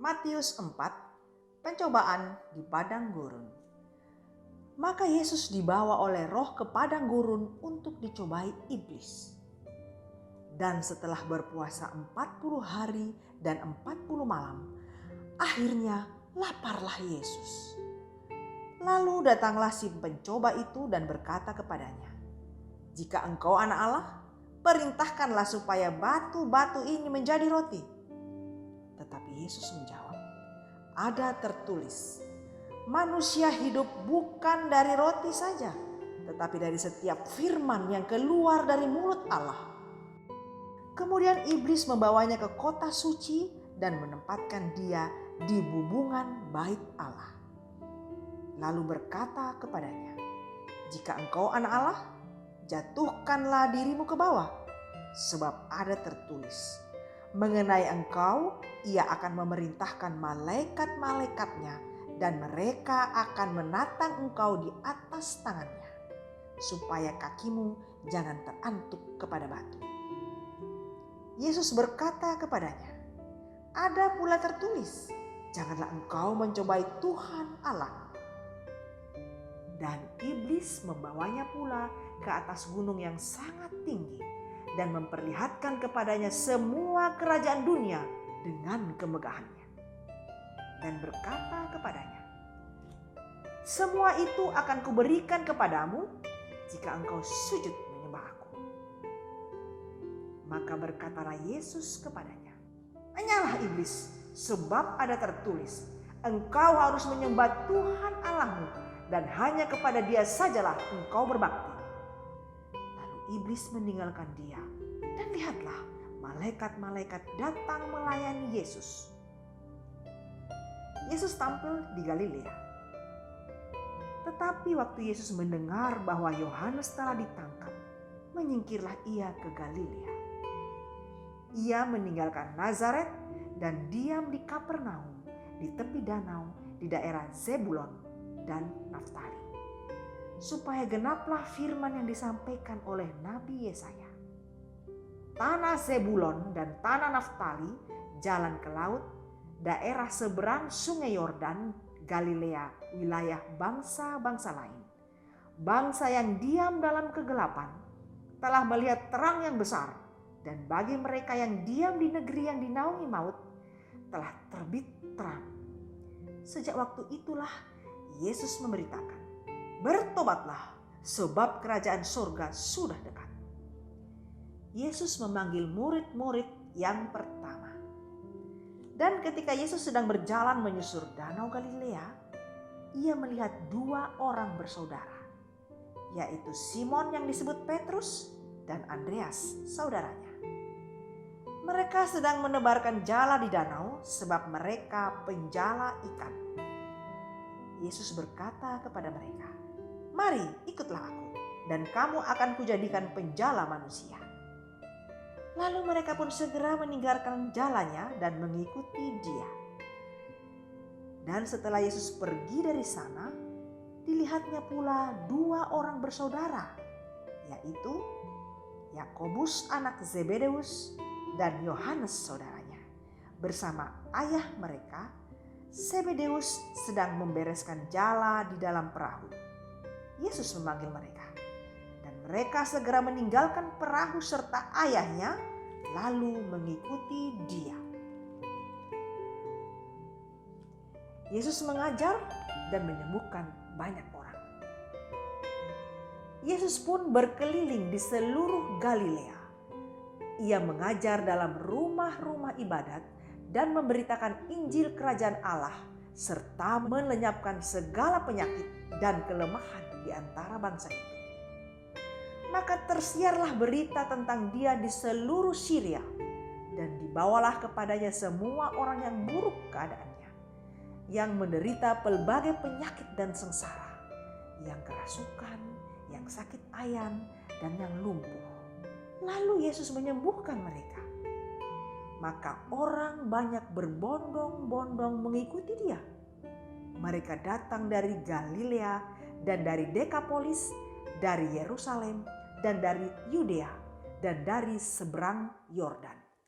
Matius 4, pencobaan di padang gurun. Maka Yesus dibawa oleh Roh ke padang gurun untuk dicobai iblis. Dan setelah berpuasa 40 hari dan 40 malam, akhirnya laparlah Yesus. Lalu datanglah si pencoba itu dan berkata kepadanya, "Jika engkau anak Allah, perintahkanlah supaya batu-batu ini menjadi roti." Tetapi Yesus menjawab, "Ada tertulis, manusia hidup bukan dari roti saja, tetapi dari setiap firman yang keluar dari mulut Allah." Kemudian iblis membawanya ke kota suci dan menempatkan dia di bubungan bait Allah. Lalu berkata kepadanya, "Jika engkau anak Allah, jatuhkanlah dirimu ke bawah, sebab ada tertulis, mengenai engkau ia akan memerintahkan malaikat-malaikatnya dan mereka akan menatang engkau di atas tangannya, supaya kakimu jangan terantuk kepada batu." Yesus berkata kepadanya, "Ada pula tertulis, janganlah engkau mencobai Tuhan Allah." Dan iblis membawanya pula ke atas gunung yang sangat tinggi dan memperlihatkan kepadanya semua kerajaan dunia dengan kemegahannya. Dan berkata kepadanya, "Semua itu akan kuberikan kepadamu jika engkau sujud menyembah aku." Maka berkatalah Yesus kepadanya, "Enyalah iblis, sebab ada tertulis, engkau harus menyembah Tuhan Allahmu dan hanya kepada Dia sajalah engkau berbakti." Lalu iblis meninggalkan dia, dan lihatlah, malaikat-malaikat datang melayani Yesus. Yesus tampil di Galilea. Tetapi waktu Yesus mendengar bahwa Yohanes telah ditangkap, menyingkirlah ia ke Galilea. Ia meninggalkan Nazaret dan diam di Kapernaum, di tepi danau di daerah Zebulon dan Naftali, supaya genaplah firman yang disampaikan oleh Nabi Yesaya. Tanah Zebulon dan tanah Naftali, jalan ke laut, daerah seberang sungai Yordan, Galilea, wilayah bangsa-bangsa lain. Bangsa yang diam dalam kegelapan telah melihat terang yang besar, dan bagi mereka yang diam di negeri yang dinaungi maut telah terbit terang. Sejak waktu itulah Yesus memberitakan, "Bertobatlah, sebab kerajaan surga sudah dekat." Yesus memanggil murid-murid yang pertama. Dan ketika Yesus sedang berjalan menyusur danau Galilea, ia melihat dua orang bersaudara, yaitu Simon yang disebut Petrus dan Andreas saudaranya. Mereka sedang menebarkan jala di danau sebab mereka penjala ikan. Yesus berkata kepada mereka, "Mari ikutlah aku, dan kamu akan kujadikan penjala manusia." Lalu mereka pun segera meninggalkan jalannya dan mengikuti dia. Dan setelah Yesus pergi dari sana, dilihatnya pula dua orang bersaudara, yaitu Yakobus anak Zebedeus dan Yohanes saudaranya, bersama ayah mereka. Zebedeus sedang membereskan jala di dalam perahu. Yesus memanggil mereka, dan mereka segera meninggalkan perahu serta ayahnya, lalu mengikuti dia. Yesus mengajar dan menyembuhkan banyak orang. Yesus pun berkeliling di seluruh Galilea. Ia mengajar dalam rumah-rumah ibadat dan memberitakan Injil Kerajaan Allah, serta melenyapkan segala penyakit dan kelemahan di antara bangsa itu. Maka tersiarlah berita tentang dia di seluruh Syria, dan dibawalah kepadanya semua orang yang buruk keadaannya, yang menderita pelbagai penyakit dan sengsara, yang kerasukan, yang sakit ayan, dan yang lumpuh. Lalu Yesus menyembuhkan mereka. Maka orang banyak berbondong-bondong mengikuti dia. Mereka datang dari Galilea dan dari Dekapolis, dari Yerusalem dan dari Yudea dan dari seberang Yordan.